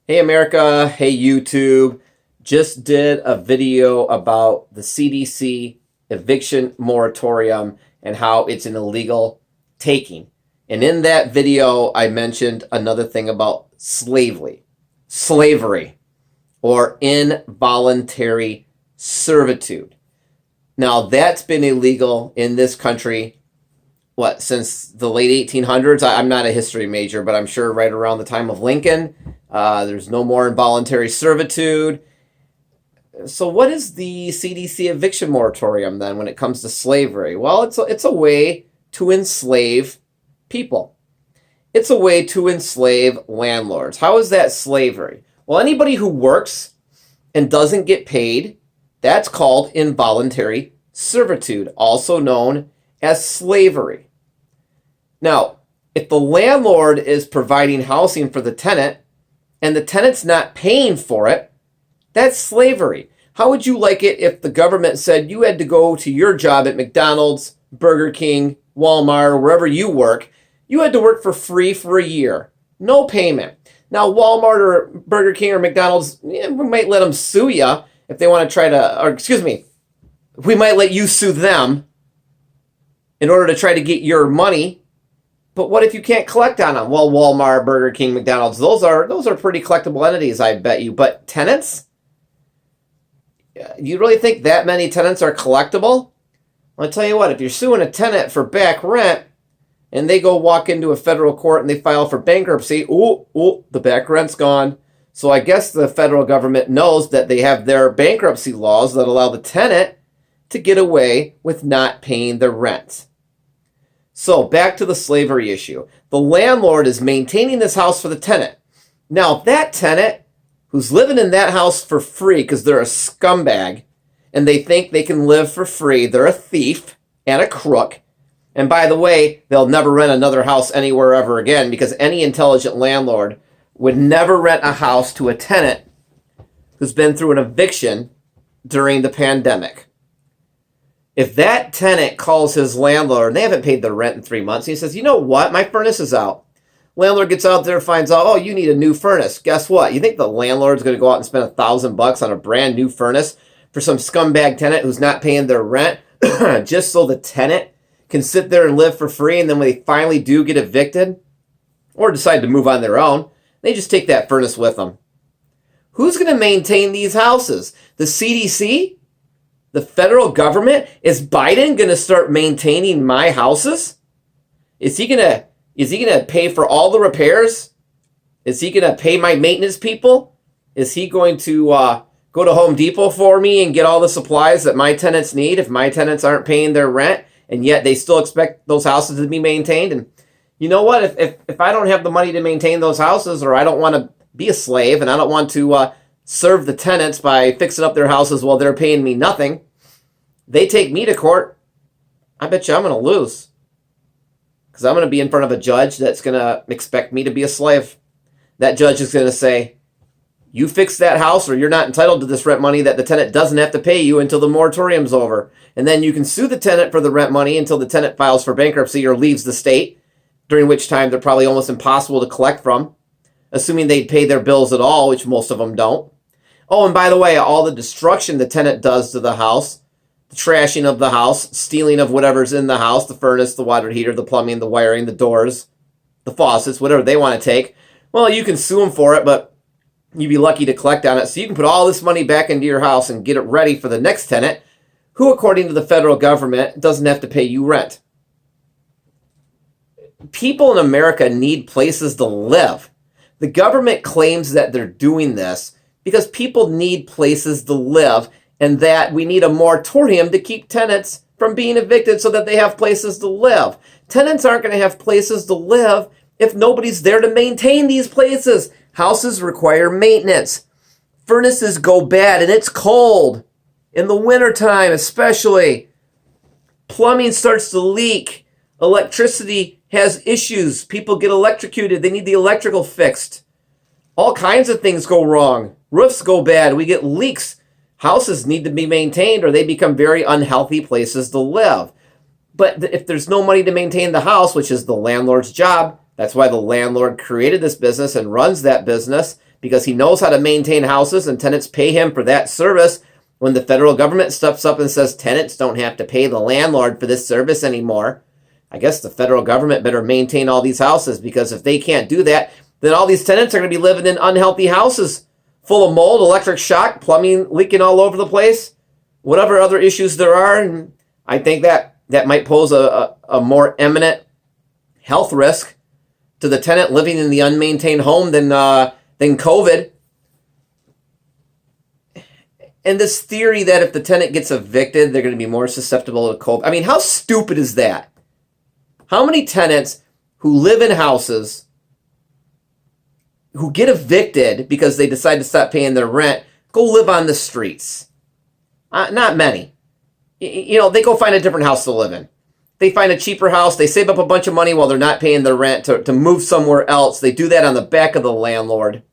Hey America, hey YouTube. Just did a video about the CDC Eviction Moratorium and how it's an illegal taking. And in that video, I mentioned another thing about slavery, or involuntary servitude. Now, that's been illegal in this country, since the late 1800s? I'm not a history major, but I'm sure right around the time of Lincoln. There's no more involuntary servitude. So what is the CDC eviction moratorium then when it comes to slavery? Well, it's a way to enslave people. It's a way to enslave landlords. How is that slavery? Well, anybody who works and doesn't get paid, that's called involuntary servitude, also known as slavery. Now, if the landlord is providing housing for the tenant and the tenant's not paying for it, that's slavery. How would you like it if the government said you had to go to your job at McDonald's, Burger King, Walmart, or wherever you work, you had to work for free for a year, no payment? Now, Walmart or Burger King or McDonald's, we might let them sue you if they want to we might let you sue them in order to try to get your money. But what if you can't collect on them? Well, Walmart, Burger King, McDonald's, those are pretty collectible entities, I bet you. But tenants? You really think that many tenants are collectible? Well, I tell you what, if you're suing a tenant for back rent and they go walk into a federal court and they file for bankruptcy, the back rent's gone. So I guess the federal government knows that they have their bankruptcy laws that allow the tenant to get away with not paying the rent. So back to the slavery issue. The landlord is maintaining this house for the tenant. Now, if that tenant who's living in that house for free because they're a scumbag and they think they can live for free, they're a thief and a crook. And by the way, they'll never rent another house anywhere ever again, because any intelligent landlord would never rent a house to a tenant who's been through an eviction during the pandemic. If that tenant calls his landlord and they haven't paid the rent in 3 months, and he says, you know what, my furnace is out. Landlord gets out there, finds out, oh, you need a new furnace. Guess what? You think the landlord's going to go out and spend $1,000 on a brand new furnace for some scumbag tenant who's not paying their rent just so the tenant can sit there and live for free, and then when they finally do get evicted or decide to move on their own, they just take that furnace with them? Who's going to maintain these houses? The CDC? The federal government? Is Biden going to start maintaining my houses? Is he going to pay for all the repairs? Is he going to pay my maintenance people? Is he going to go to Home Depot for me and get all the supplies that my tenants need if my tenants aren't paying their rent, and yet they still expect those houses to be maintained? And you know what? If I don't have the money to maintain those houses, or I don't want to be a slave and I don't want to serve the tenants by fixing up their houses while they're paying me nothing, they take me to court, I bet you I'm going to lose. Because I'm going to be in front of a judge that's going to expect me to be a slave. That judge is going to say, you fix that house or you're not entitled to this rent money that the tenant doesn't have to pay you until the moratorium's over. And then you can sue the tenant for the rent money until the tenant files for bankruptcy or leaves the state, during which time they're probably almost impossible to collect from, assuming they pay their bills at all, which most of them don't. Oh, and by the way, all the destruction the tenant does to the house, the trashing of the house, stealing of whatever's in the house, the furnace, the water heater, the plumbing, the wiring, the doors, the faucets, whatever they want to take, well, you can sue them for it, but you'd be lucky to collect on it. So you can put all this money back into your house and get it ready for the next tenant, who, according to the federal government, doesn't have to pay you rent. People in America need places to live. The government claims that they're doing this because people need places to live, and that we need a moratorium to keep tenants from being evicted so that they have places to live. Tenants aren't going to have places to live if nobody's there to maintain these places. Houses require maintenance. Furnaces go bad, and it's cold. In the wintertime especially. Plumbing starts to leak. Electricity has issues. People get electrocuted. They need the electrical fixed. All kinds of things go wrong. Roofs go bad. We get leaks. Houses need to be maintained or they become very unhealthy places to live. But if there's no money to maintain the house, which is the landlord's job, that's why the landlord created this business and runs that business, because he knows how to maintain houses and tenants pay him for that service. When the federal government steps up and says tenants don't have to pay the landlord for this service anymore, I guess the federal government better maintain all these houses, because if they can't do that, then all these tenants are going to be living in unhealthy houses full of mold, electric shock, plumbing leaking all over the place, whatever other issues there are. And I think that might pose a more imminent health risk to the tenant living in the unmaintained home than COVID. And this theory that if the tenant gets evicted, they're going to be more susceptible to COVID. I mean, how stupid is that? How many tenants who live in houses who get evicted because they decide to stop paying their rent go live on the streets? Not many. They go find a different house to live in. They find a cheaper house. They save up a bunch of money while they're not paying their rent to move somewhere else. They do that on the back of the landlord.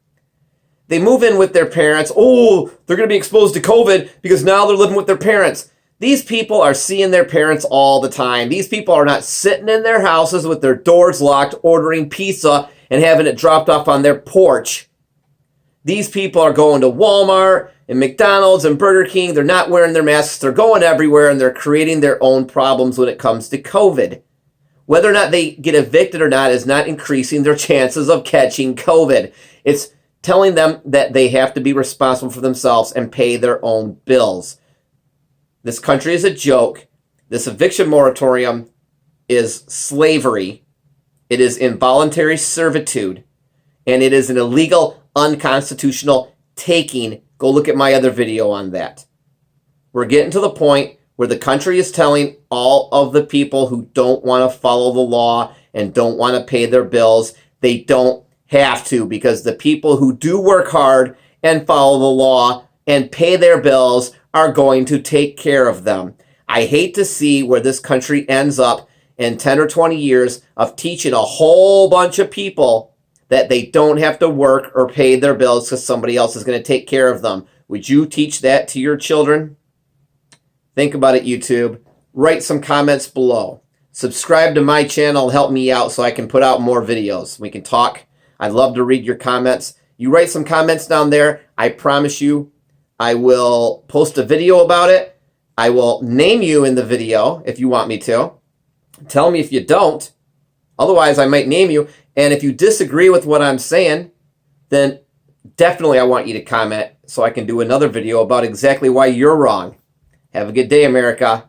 They move in with their parents. Oh, they're going to be exposed to COVID because now they're living with their parents. These people are seeing their parents all the time. These people are not sitting in their houses with their doors locked, ordering pizza and having it dropped off on their porch. These people are going to Walmart and McDonald's and Burger King. They're not wearing their masks. They're going everywhere, and they're creating their own problems when it comes to COVID. Whether or not they get evicted or not is not increasing their chances of catching COVID. It's telling them that they have to be responsible for themselves and pay their own bills. This country is a joke. This eviction moratorium is slavery. It is involuntary servitude. And it is an illegal, unconstitutional taking. Go look at my other video on that. We're getting to the point where the country is telling all of the people who don't want to follow the law and don't want to pay their bills, they don't have to, because the people who do work hard and follow the law and pay their bills are going to take care of them. I hate to see where this country ends up in 10 or 20 years of teaching a whole bunch of people that they don't have to work or pay their bills because somebody else is going to take care of them. Would you teach that to your children? Think about it, YouTube. Write some comments below. Subscribe to my channel. Help me out so I can put out more videos. We can talk. I'd love to read your comments. You write some comments down there. I promise you I will post a video about it. I will name you in the video if you want me to. Tell me if you don't. Otherwise, I might name you. And if you disagree with what I'm saying, then definitely I want you to comment so I can do another video about exactly why you're wrong. Have a good day, America.